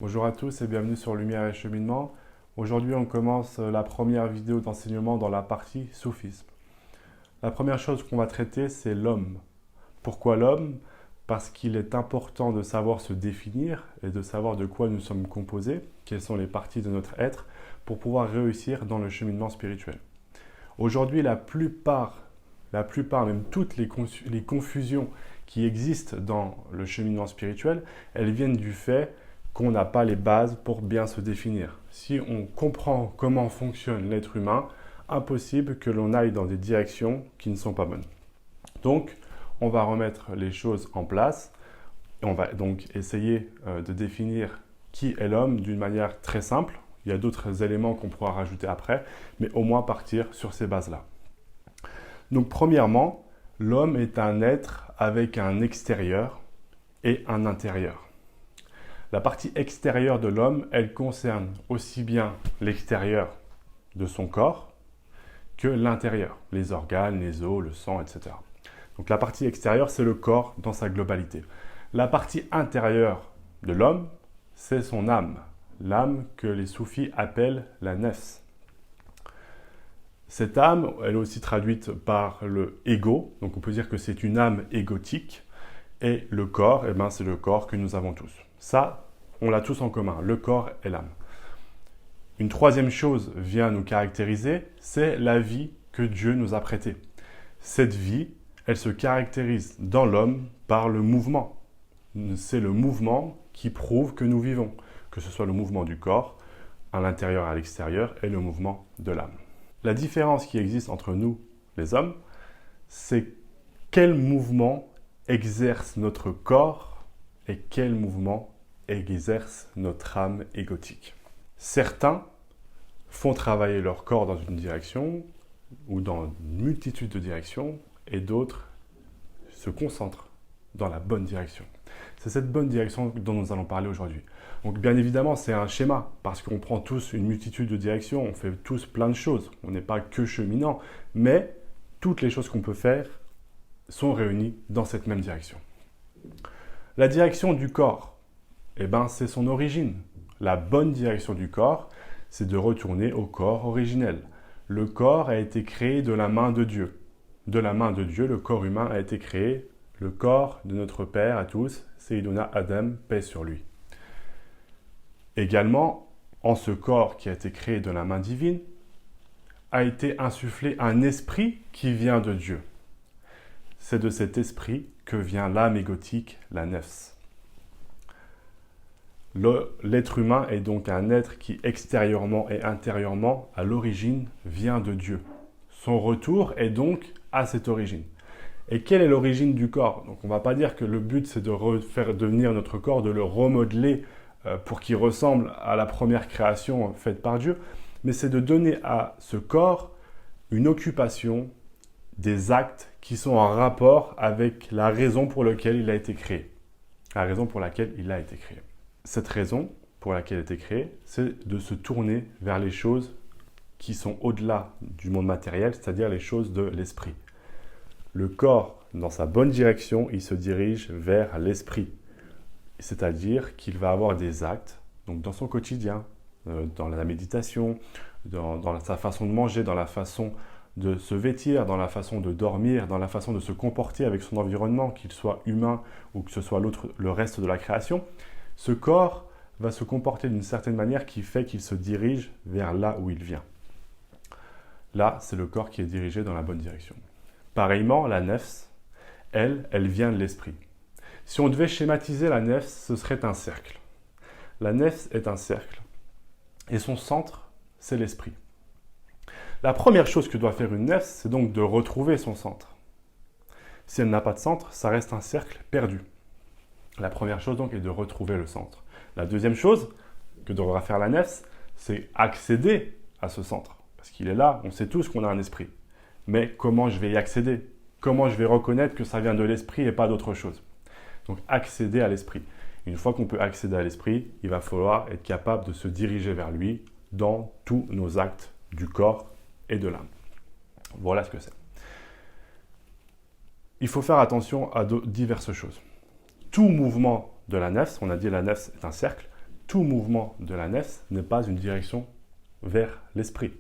Bonjour à tous et bienvenue sur Lumière et Cheminement. Aujourd'hui, on commence la première vidéo d'enseignement dans la partie soufisme. La première chose qu'on va traiter, c'est l'homme. Pourquoi l'homme? Parce qu'il est important de savoir se définir et de savoir de quoi nous sommes composés, quelles sont les parties de notre être, pour pouvoir réussir dans le cheminement spirituel. Aujourd'hui, la plupart, même toutes les confusions qui existent dans le cheminement spirituel, elles viennent du fait qu'on n'a pas les bases pour bien se définir. Si on comprend comment fonctionne l'être humain, impossible que l'on aille dans des directions qui ne sont pas bonnes. Donc, on va remettre les choses en place. Et on va donc essayer de définir qui est l'homme d'une manière très simple. Il y a d'autres éléments qu'on pourra rajouter après, mais au moins partir sur ces bases-là. Donc, premièrement, l'homme est un être avec un extérieur et un intérieur. La partie extérieure de l'homme, elle concerne aussi bien l'extérieur de son corps que l'intérieur, les organes, les os, le sang, etc. Donc la partie extérieure, c'est le corps dans sa globalité. La partie intérieure de l'homme, c'est son âme, l'âme que les soufis appellent la nefs. Cette âme, elle est aussi traduite par le ego, donc on peut dire que c'est une âme égotique, et le corps, eh ben, c'est le corps que nous avons tous. Ça, on l'a tous en commun, le corps et l'âme. Une troisième chose vient nous caractériser, c'est la vie que Dieu nous a prêtée. Cette vie, elle se caractérise dans l'homme par le mouvement. C'est le mouvement qui prouve que nous vivons, que ce soit le mouvement du corps, à l'intérieur et à l'extérieur, et le mouvement de l'âme. La différence qui existe entre nous, les hommes, c'est quel mouvement exerce notre corps et quel mouvement exerce notre âme égotique. Certains font travailler leur corps dans une direction ou dans une multitude de directions et d'autres se concentrent dans la bonne direction. C'est cette bonne direction dont nous allons parler aujourd'hui. Donc bien évidemment, c'est un schéma parce qu'on prend tous une multitude de directions, on fait tous plein de choses. On n'est pas que cheminant, mais toutes les choses qu'on peut faire sont réunies dans cette même direction. La direction du corps, eh ben, c'est son origine. La bonne direction du corps, c'est de retourner au corps originel. Le corps a été créé de la main de Dieu. De la main de Dieu, le corps humain a été créé, le corps de notre Père à tous, Seydina Adam, paix sur lui. Également, en ce corps qui a été créé de la main divine, a été insufflé un esprit qui vient de Dieu. C'est de cet esprit que vient l'âme égotique, la nefs. L'être humain est donc un être qui extérieurement et intérieurement, à l'origine, vient de Dieu. Son retour est donc à cette origine. Et quelle est l'origine du corps? Donc on ne va pas dire que le but c'est de faire devenir notre corps, de le remodeler pour qu'il ressemble à la première création faite par Dieu, mais c'est de donner à ce corps une occupation, des actes qui sont en rapport avec la raison pour laquelle il a été créé. La raison pour laquelle il a été créé. Cette raison pour laquelle il a été créé, c'est de se tourner vers les choses qui sont au-delà du monde matériel, c'est-à-dire les choses de l'esprit. Le corps, dans sa bonne direction, il se dirige vers l'esprit. C'est-à-dire qu'il va avoir des actes, donc dans son quotidien, dans la méditation, dans sa façon de manger, dans la façon de se vêtir, dans la façon de dormir, dans la façon de se comporter avec son environnement, qu'il soit humain ou que ce soit le reste de la création. Ce corps va se comporter d'une certaine manière qui fait qu'il se dirige vers là où il vient. Là, c'est le corps qui est dirigé dans la bonne direction. Pareillement, la nefs, elle vient de l'esprit. Si on devait schématiser la nefs, ce serait un cercle. La nefs est un cercle et son centre, c'est l'esprit. La première chose que doit faire une nefs, c'est donc de retrouver son centre. Si elle n'a pas de centre, ça reste un cercle perdu. La première chose donc est de retrouver le centre. La deuxième chose que devra faire la nefs, c'est accéder à ce centre. Parce qu'il est là, on sait tous qu'on a un esprit. Mais comment je vais y accéder? Comment je vais reconnaître que ça vient de l'esprit et pas d'autre chose? Donc accéder à l'esprit. Une fois qu'on peut accéder à l'esprit, il va falloir être capable de se diriger vers lui dans tous nos actes du corps et de l'âme. Voilà ce que c'est. Il faut faire attention à diverses choses. Tout mouvement de la nefs, on a dit la nefs est un cercle, tout mouvement de la nefs n'est pas une direction vers l'esprit.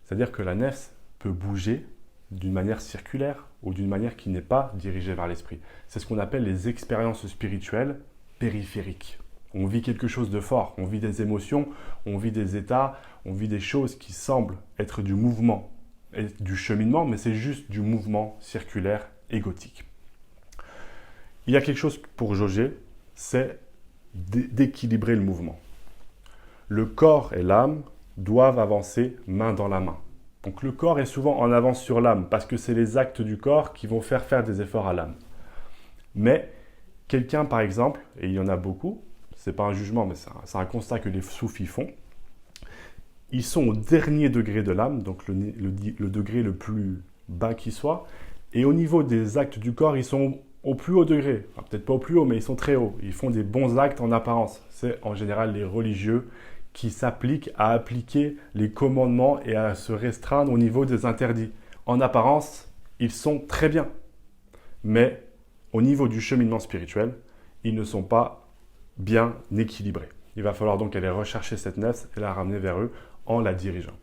C'est-à-dire que la nefs peut bouger d'une manière circulaire ou d'une manière qui n'est pas dirigée vers l'esprit. C'est ce qu'on appelle les expériences spirituelles périphériques. On vit quelque chose de fort, on vit des émotions, on vit des états, on vit des choses qui semblent être du mouvement et du cheminement, mais c'est juste du mouvement circulaire égotique. Il y a quelque chose pour jauger, c'est d'équilibrer le mouvement. Le corps et l'âme doivent avancer main dans la main. Donc le corps est souvent en avance sur l'âme parce que c'est les actes du corps qui vont faire des efforts à l'âme. Mais quelqu'un par exemple, et il y en a beaucoup, ce n'est pas un jugement mais c'est un constat que les soufis font, ils sont au dernier degré de l'âme, donc le degré le plus bas qui soit, et au niveau des actes du corps, ils sont au plus haut degré. Enfin, peut-être pas au plus haut, mais ils sont très hauts. Ils font des bons actes en apparence. C'est en général les religieux qui s'appliquent à appliquer les commandements et à se restreindre au niveau des interdits. En apparence, ils sont très bien. Mais au niveau du cheminement spirituel, ils ne sont pas bien équilibrés. Il va falloir donc aller rechercher cette nefs et la ramener vers eux en la dirigeant.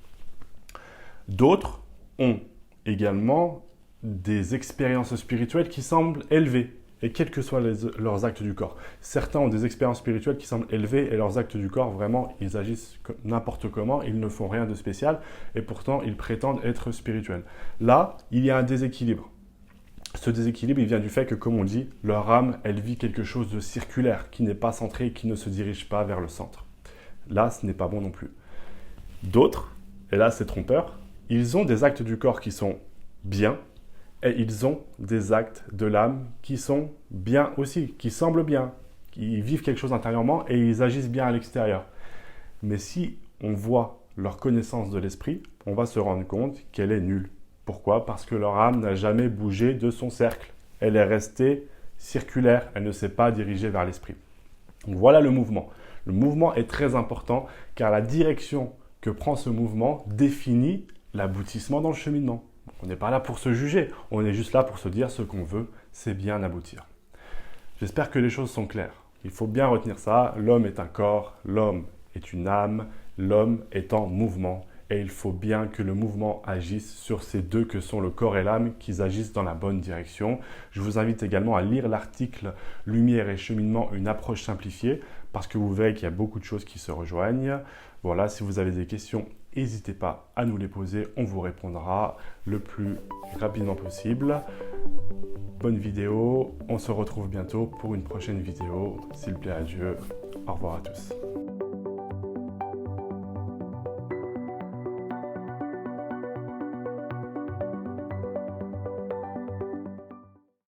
D'autres ont également des expériences spirituelles qui semblent élevées, et quels que soient leurs actes du corps. Certains ont des expériences spirituelles qui semblent élevées, et leurs actes du corps, vraiment, ils agissent n'importe comment, ils ne font rien de spécial, et pourtant, ils prétendent être spirituels. Là, il y a un déséquilibre. Ce déséquilibre, il vient du fait que, comme on dit, leur âme, elle vit quelque chose de circulaire, qui n'est pas centré, qui ne se dirige pas vers le centre. Là, ce n'est pas bon non plus. D'autres, et là c'est trompeur, ils ont des actes du corps qui sont bien, et ils ont des actes de l'âme qui sont bien aussi, qui semblent bien, qui vivent quelque chose intérieurement et ils agissent bien à l'extérieur. Mais si on voit leur connaissance de l'esprit, on va se rendre compte qu'elle est nulle. Pourquoi? Parce que leur âme n'a jamais bougé de son cercle. Elle est restée circulaire, elle ne s'est pas dirigée vers l'esprit. Donc voilà le mouvement. Le mouvement est très important car la direction que prend ce mouvement définit l'aboutissement dans le cheminement. On n'est pas là pour se juger, on est juste là pour se dire ce qu'on veut, c'est bien aboutir. J'espère que les choses sont claires. Il faut bien retenir ça, l'homme est un corps, l'homme est une âme, l'homme est en mouvement. Et il faut bien que le mouvement agisse sur ces deux que sont le corps et l'âme, qu'ils agissent dans la bonne direction. Je vous invite également à lire l'article « Lumière et cheminement, une approche simplifiée » parce que vous verrez qu'il y a beaucoup de choses qui se rejoignent. Voilà, si vous avez des questions, n'hésitez pas à nous les poser, on vous répondra le plus rapidement possible. Bonne vidéo, on se retrouve bientôt pour une prochaine vidéo. S'il plaît à Dieu, au revoir à tous.